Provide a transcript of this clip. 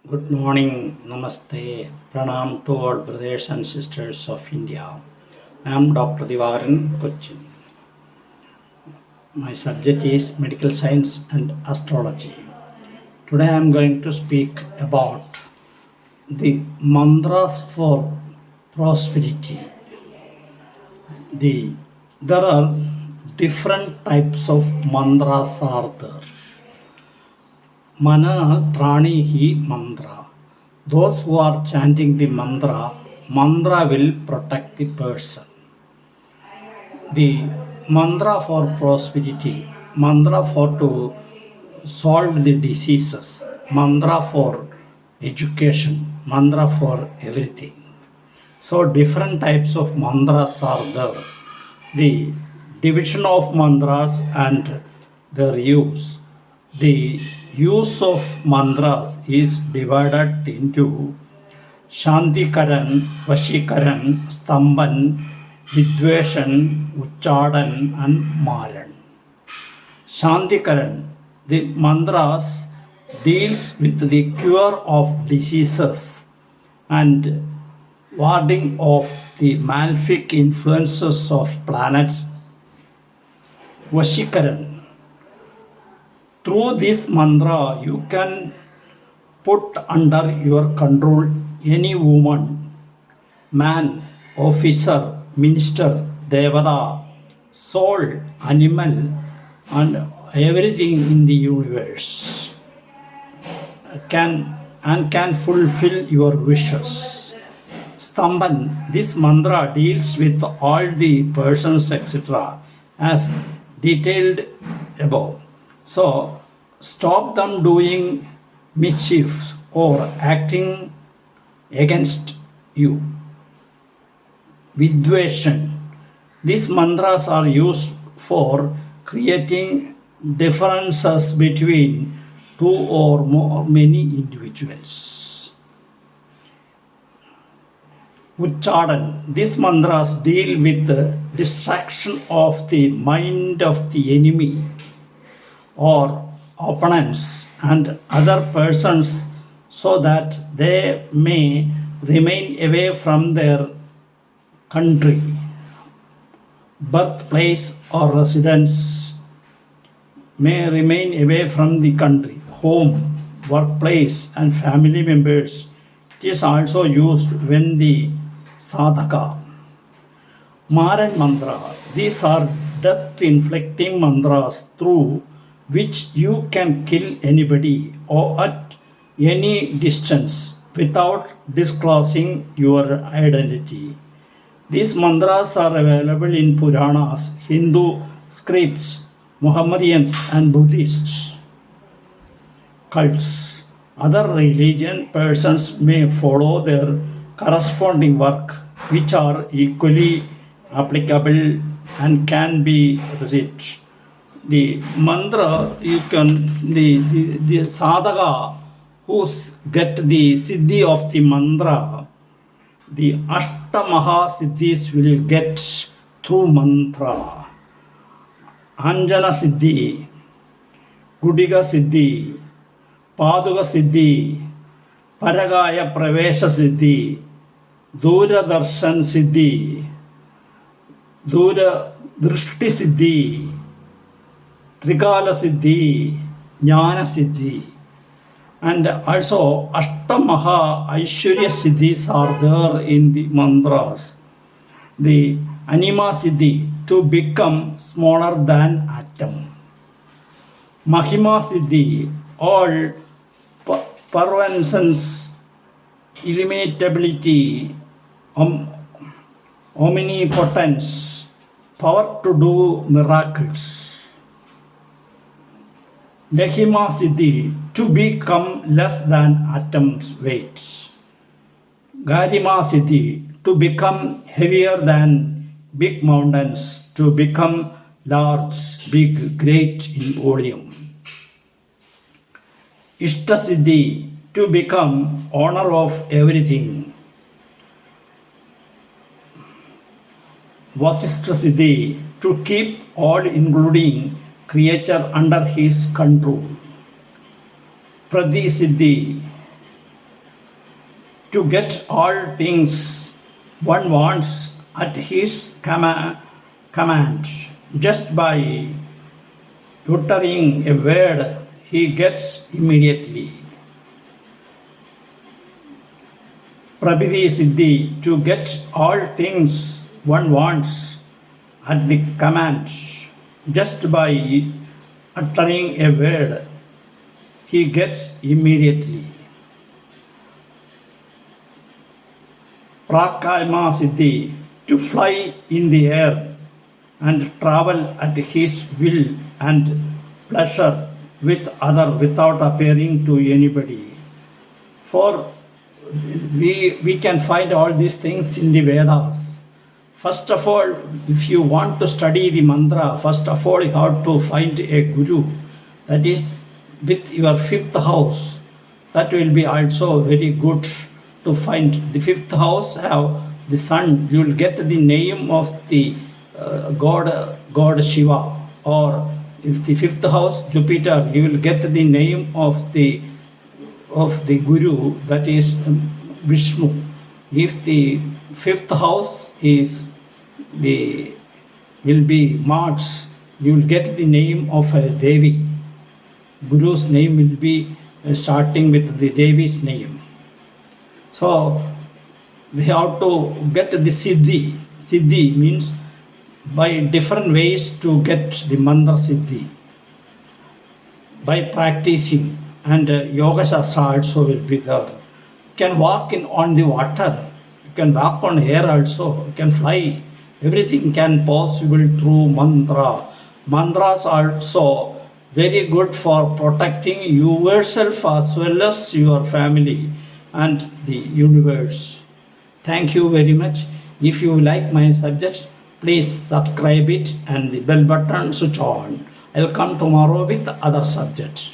Good morning, Namaste, Pranam to all brothers and sisters of India. I am Dr. Divakaran Cochin. My subject is medical science and astrology. Today I am going to speak about the mantras for prosperity. There are different types of mantras are there. Mana Tranihi mantra. Those who are chanting the mantra will protect the person. The mantra for prosperity, mantra for to solve the diseases, mantra for education, mantra for everything. So different types of mantras are there. The division of mantras and their use. The use of mantras is divided into Shantikaran, Vashikaran, Stamban, Vidveshan, Uchadan and Maran. Shantikaran, the mantras deals with the cure of diseases and warding off the malefic influences of planets. Vashikaran, through this mantra, you can put under your control any woman, man, officer, minister, devada, soul, animal, and everything in the universe can fulfill your wishes. Stamban, this mantra deals with all the persons, etc., as detailed above. So, stop them doing mischief or acting against you. Vidveshan. These mantras are used for creating differences between two or more many individuals. Uchadan. These mantras deal with the distraction of the mind of the enemy or opponents and other persons so that they may remain away from their country, birthplace or residence, may remain away from the country, home, workplace and family members. It is also used when the sadhaka. Maran mantra. These are death inflicting mantras through which you can kill anybody or at any distance without disclosing your identity. These mantras are available in Puranas, Hindu scripts, Mohammedans and Buddhists cults. Other religion persons may follow their corresponding work, which are equally applicable and can be recited. The mantra you can the sadhaka who get the siddhi of the mantra, the Ashtamaha siddhis will get through mantra. Anjana siddhi, Gudiga siddhi, Paduga siddhi, Paragaya pravesha siddhi, Dura darshan siddhi, Dura drishti siddhi, Trikala Siddhi, Jnana Siddhi, and also Ashtamaha Aishwarya Siddhis are there in the mantras. The Anima Siddhi, to become smaller than atom. Mahima Siddhi, all pervasiveness, illimitability, omnipotence, power to do miracles. Lahima Siddhi, to become less than atom's weight. Garima Siddhi, to become heavier than big mountains, to become large, big, great in volume. Ishta Siddhi, to become owner of everything. Vasishtha Siddhi, to keep all including creature under his control. Pradisiddhi, to get all things one wants at his command. Just by uttering a word, he gets immediately. Prabhidi Siddhi, to get all things one wants at the command. Just by uttering a word, he gets immediately. Prakayama Siddhi, to fly in the air and travel at his will and pleasure with other without appearing to anybody. For we can find all these things in the Vedas. First of all, if you want to study the mantra, first of all you have to find a guru, that is with your fifth house. That will be also very good to find. The fifth house have the sun, you will get the name of the god Shiva, or if the fifth house Jupiter, you will get the name of the guru, that is Vishnu. If the fifth house is will be Mars, you will get the name of a Devi. Guru's name will be starting with the Devi's name. So we have to get the Siddhi. Siddhi means by different ways to get the mantra Siddhi. By practicing, and Yoga Shastra also will be there. You can walk on the water, you can walk on air also, you can fly. Everything can possible through mantra. Mantras also very good for protecting yourself as well as your family and the universe. Thank you very much. If you like my subject, please subscribe it and the bell button switch on. I'll come tomorrow with other subject.